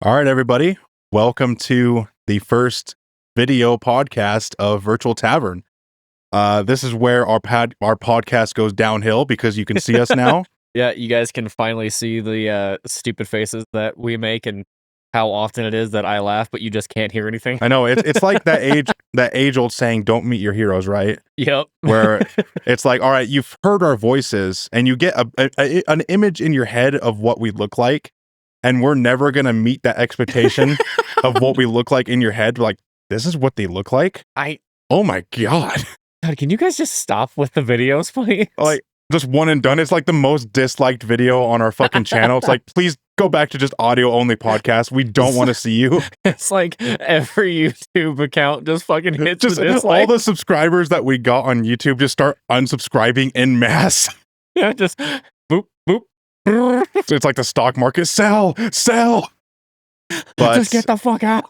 All right, everybody. Welcome to the first video podcast of Virtual Tavern. This is where our podcast goes downhill because you can see us now. Yeah, you guys can finally see the stupid faces that we make and how often it is that I laugh, but you just can't hear anything. I know it's like that age old saying, "Don't meet your heroes," right? Yep. Where it's like, all right, you've heard our voices and you get an image in your head of what we look like, and we're never gonna meet that expectation of what we look like in your head. Like, this is what they look like. Oh my god! God, can you guys just stop with the videos, please? Like, just one and done. It's like the most disliked video on our fucking channel. It's like, please go back to just audio only podcast. We don't want to see you. It's like every YouTube account just fucking hits Just the dislike. all the subscribers that we got on YouTube just start unsubscribing en masse. Yeah, just boop boop. So it's like the stock market. Sell. But just get the fuck out.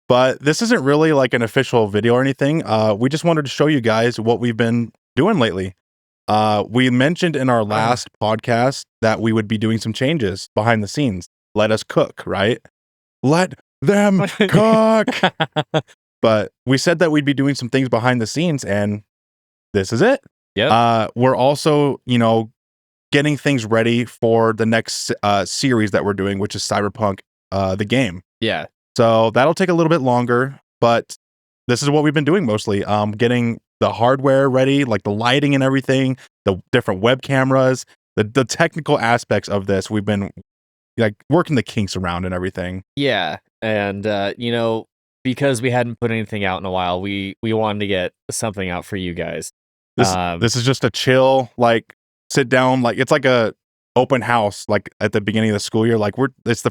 But this isn't really like an official video or anything. We just wanted to show you guys what we've been doing lately. We mentioned in our last podcast that we would be doing some changes behind the scenes. Let us cook, right? Let them cook. But we said that we'd be doing some things behind the scenes, and this is it. Yeah. We're also, getting things ready for the next series that we're doing, which is Cyberpunk, the game. Yeah. So that'll take a little bit longer, but this is what we've been doing mostly. Getting the hardware ready, like the lighting and everything, the different web cameras, the technical aspects of this. We've been like working the kinks around and everything. Yeah. And because we hadn't put anything out in a while, we wanted to get something out for you guys. This is just a chill, like, sit down, like it's like a open house, like at the beginning of the school year. Like it's the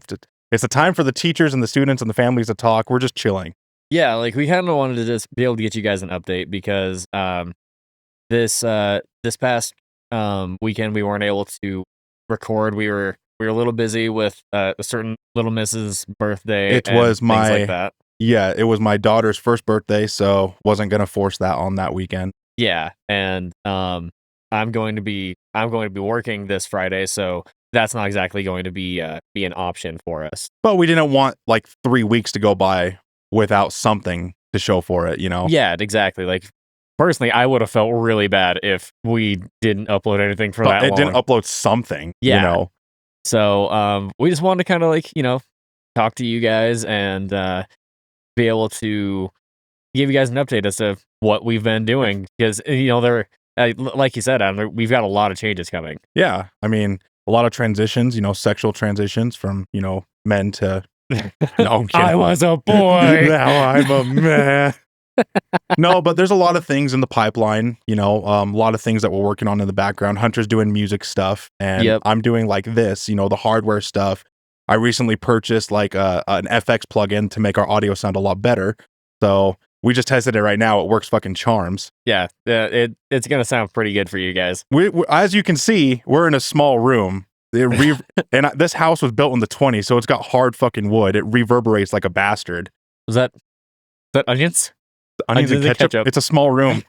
time for the teachers and the students and the families to talk. We're just chilling. Yeah, like we kind of wanted to just be able to get you guys an update because this past weekend we weren't able to record. We were a little busy with a certain little Mrs. birthday. It was things like that. Yeah, it was my daughter's first birthday, so wasn't gonna force that on that weekend. Yeah, and I'm going to be working this Friday, so that's not exactly going to be an option for us. But we didn't want like 3 weeks to go by without something to show for it, Yeah, exactly. Like, personally, I would have felt really bad if we didn't upload anything for that long. It didn't upload something, Yeah. So, we just wanted to kind of like, talk to you guys and be able to give you guys an update as to what we've been doing. Because, like you said, Adam, we've got a lot of changes coming. Yeah. I mean, a lot of transitions, sexual transitions from, men to... No, I was a boy. Now I'm a man. No, but there's a lot of things in the pipeline, a lot of things that we're working on in the background. Hunter's doing music stuff, and I'm doing like this, the hardware stuff. I recently purchased like an FX plugin to make our audio sound a lot better. So we just tested it right now. It works fucking charms. Yeah, it's gonna sound pretty good for you guys. We as you can see, we're in a small room. And this house was built in the 20s, so it's got hard fucking wood. It reverberates like a bastard. Was that onions? Onions and ketchup. It's a small room.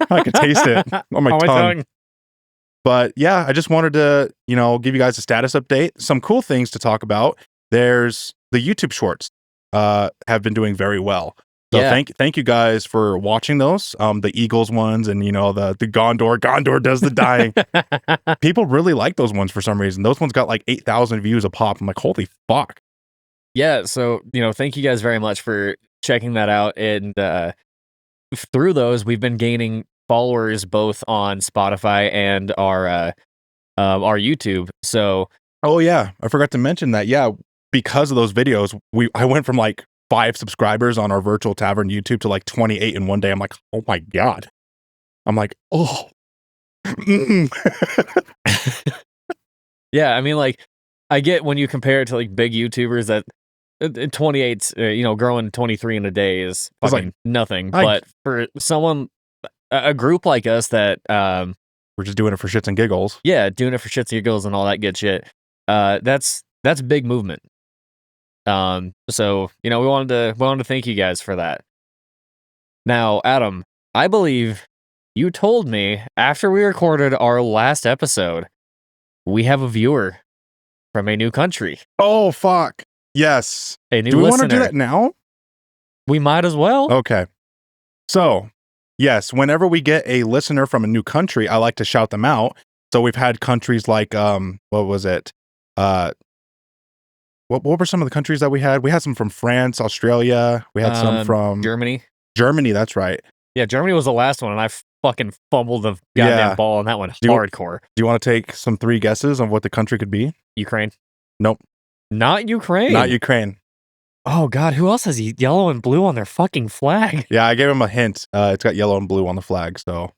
I can taste it on my tongue. But yeah, I just wanted to, give you guys a status update. Some cool things to talk about. There's the YouTube shorts have been doing very well. So thank you guys for watching those. The Eagles ones and the Gondor does the dying. People really like those ones for some reason. Those ones got like 8,000 views a pop. I'm like, holy fuck. Yeah, so thank you guys very much for checking that out. And through those, we've been gaining followers both on Spotify and our YouTube. So oh yeah, I forgot to mention that. Yeah, because of those videos, I went from like 5 subscribers on our Virtual Tavern YouTube to like 28 in one day. I'm like, oh my god. I'm like, oh. Yeah, I mean, like, I get when you compare it to like big YouTubers that 28's, growing 23 in a day is fucking like nothing. But for someone, a group like us that we're just doing it for shits and giggles. Yeah, doing it for shits and giggles and all that good shit. That's big movement. So, we wanted to thank you guys for that. Now, Adam, I believe you told me after we recorded our last episode, we have a viewer from a new country. Oh, fuck. Yes. A new do we listener. want to do that now? We might as well. Okay. So, yes, whenever we get a listener from a new country, I like to shout them out. So we've had countries like, what was it? What were some of the countries that we had? We had some from France, Australia. We had some from Germany. Germany, that's right. Yeah, Germany was the last one, and I fucking fumbled the goddamn ball on that one hardcore. Do you want to take some 3 guesses of what the country could be? Ukraine. Nope. Not Ukraine. Not Ukraine. Oh, God, who else has yellow and blue on their fucking flag? Yeah, I gave him a hint. It's got yellow and blue on the flag, so.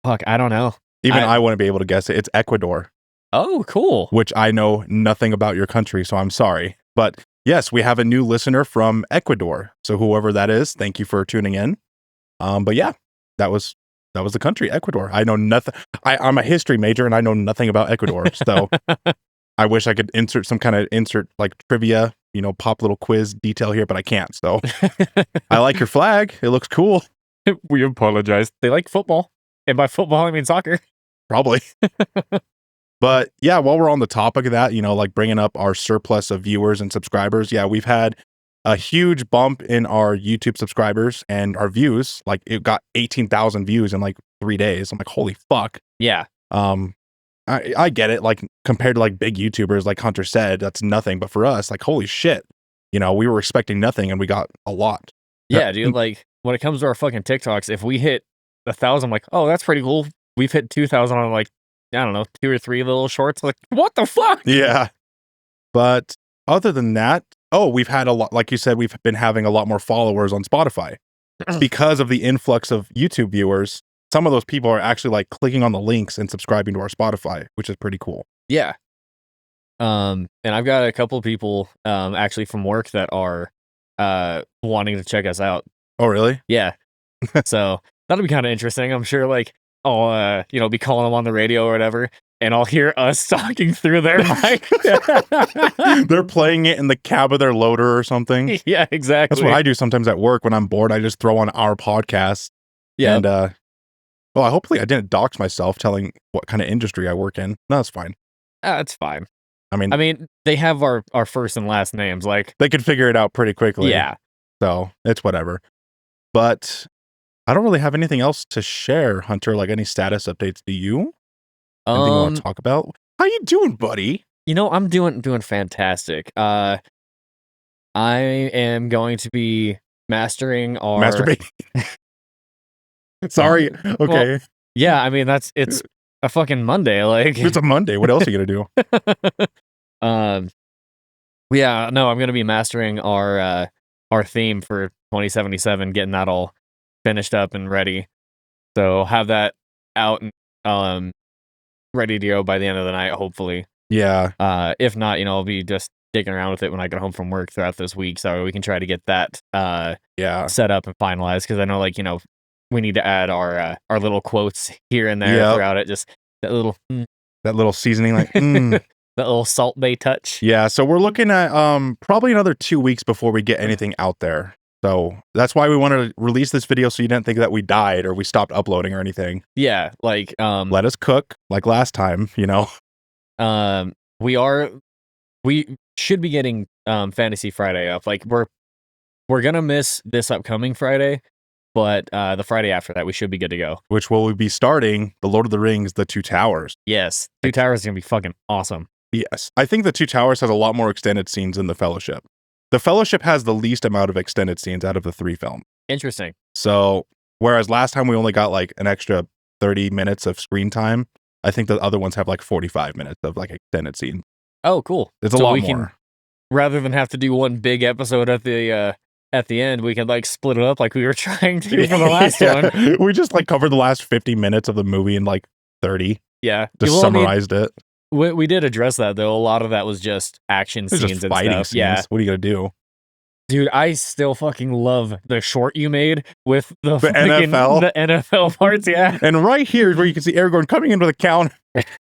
Fuck, I don't know. Even I wouldn't be able to guess it. It's Ecuador. Oh, cool. Which I know nothing about your country, so I'm sorry. But yes, we have a new listener from Ecuador. So whoever that is, thank you for tuning in. But yeah, that was the country, Ecuador. I know nothing. I'm a history major and I know nothing about Ecuador. So I wish I could insert like trivia, pop little quiz detail here, but I can't. So I like your flag. It looks cool. We apologize. They like football. And by football, I mean soccer. Probably. But yeah, while we're on the topic of that, like bringing up our surplus of viewers and subscribers. Yeah, we've had a huge bump in our YouTube subscribers and our views. Like it got 18,000 views in like 3 days. I'm like, holy fuck. Yeah. I get it. Like compared to like big YouTubers, like Hunter said, that's nothing. But for us, like, holy shit, we were expecting nothing and we got a lot. Yeah, dude. Like when it comes to our fucking TikToks, if we hit 1,000, I'm like, oh, that's pretty cool. We've hit 2,000 on like, I don't know, 2 or 3 little shorts. Like, what the fuck? Yeah. But other than that, we've had a lot, like you said, we've been having a lot more followers on Spotify because of the influx of YouTube viewers. Some of those people are actually like clicking on the links and subscribing to our Spotify, which is pretty cool. Yeah. And I've got a couple people actually from work that are wanting to check us out. Oh, really? Yeah. So that'll be kind of interesting. I'm sure like I'll be calling them on the radio or whatever, and I'll hear us talking through their mic. They're playing it in the cab of their loader or something. Yeah, exactly. That's what I do sometimes at work when I'm bored. I just throw on our podcast. Yeah. And hopefully I didn't dox myself telling what kind of industry I work in. No, it's fine. It's fine. I mean, they have our first and last names. Like they could figure it out pretty quickly. Yeah. So it's whatever. But I don't really have anything else to share, Hunter. Like any status updates. Do you? Anything you want to talk about? How you doing, buddy? I'm doing fantastic. I am going to be mastering our masturbating. Sorry. Okay. Well, yeah, I mean it's a fucking Monday. Like it's a Monday. What else are you gonna do? Yeah, no, I'm gonna be mastering our theme for 2077, getting that all finished up and ready. So have that out and ready to go by the end of the night, hopefully. Yeah. If not, I'll be just digging around with it when I get home from work throughout this week, so we can try to get that set up and finalized. Because I know, like, we need to add our little quotes here and there throughout it. Just that little seasoning, like that little Salt Bay touch. Yeah. So we're looking at probably another 2 weeks before we get anything out there. So that's why we wanted to release this video, so you didn't think that we died or we stopped uploading or anything. Yeah, like let us cook like last time, we should be getting Fantasy Friday up. Like we're gonna miss this upcoming Friday, but the Friday after that we should be good to go. Which will we be starting The Lord of the Rings, The Two Towers. Yes, Two Towers is gonna be fucking awesome. Yes, I think The Two Towers has a lot more extended scenes than The Fellowship. The Fellowship has the least amount of extended scenes out of the 3 films. Interesting. So, whereas last time we only got like an extra 30 minutes of screen time, I think the other ones have like 45 minutes of like extended scenes. Oh, cool. It's a lot more. Rather than have to do one big episode at the end, we can like split it up like we were trying to for the last one. We just like covered the last 50 minutes of the movie in like 30. Yeah. Just summarized it. We did address that, though. A lot of that was just action scenes just and fighting stuff. Scenes. Yeah. What are you going to do? Dude, I still fucking love the short you made with the NFL parts, yeah. And right here is where you can see Aragorn coming into the counter.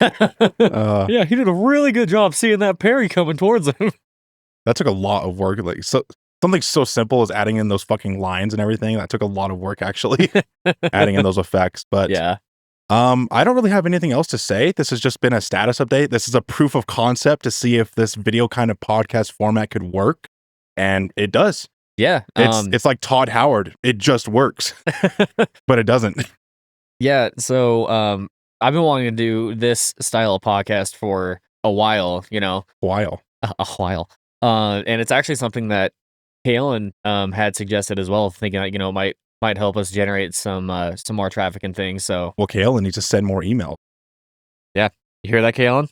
Yeah, he did a really good job seeing that parry coming towards him. That took a lot of work. Like something so simple as adding in those fucking lines and everything. That took a lot of work, actually. Adding in those effects. But yeah. I don't really have anything else to say. This has just been a status update. This is a proof of concept to see if this video kind of podcast format could work, and it does. Yeah, it's like Todd Howard. It just works, but it doesn't. Yeah, so I've been wanting to do this style of podcast for a while. A while. And it's actually something that Kalen had suggested as well, thinking that might help us generate some more traffic and things. So, well, Kalen needs to send more emails. Yeah, you hear that, Kalen?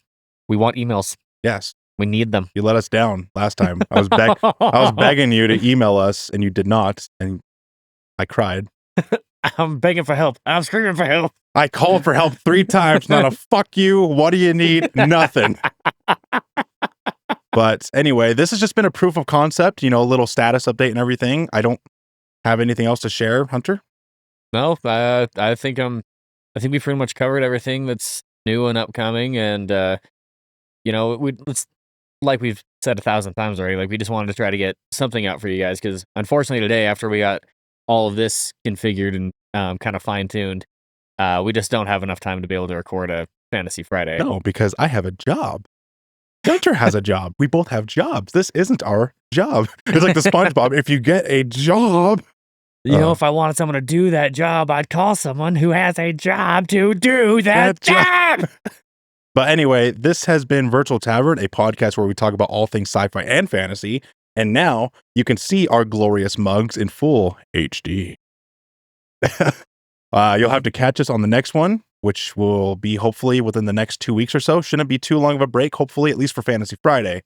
We want emails. Yes, we need them. You let us down last time. I was begging you to email us, and you did not, and I cried. I'm begging for help. I'm screaming for help. I called for help 3 times. Not a fuck you. What do you need? Nothing. But anyway, this has just been a proof of concept, a little status update and everything. I don't have anything else to share, Hunter. No, I think we pretty much covered everything that's new and upcoming, and let's, like we've said 1,000 times already, like we just wanted to try to get something out for you guys, because unfortunately today, after we got all of this configured and kind of fine-tuned, we just don't have enough time to be able to record a Fantasy Friday. No, because I have a job. Hunter has a job. We both have jobs. This isn't our job. It's like the SpongeBob. If you get a job. If I wanted someone to do that job, I'd call someone who has a job to do that job. But anyway, this has been Virtual Tavern, a podcast where we talk about all things sci-fi and fantasy. And now you can see our glorious mugs in full HD. You'll have to catch us on the next one, which will be hopefully within the next 2 weeks or so. Shouldn't be too long of a break, hopefully, at least for Fantasy Friday.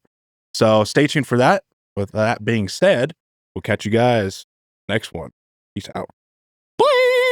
So stay tuned for that. With that being said, we'll catch you guys next one. Peace out. Bye.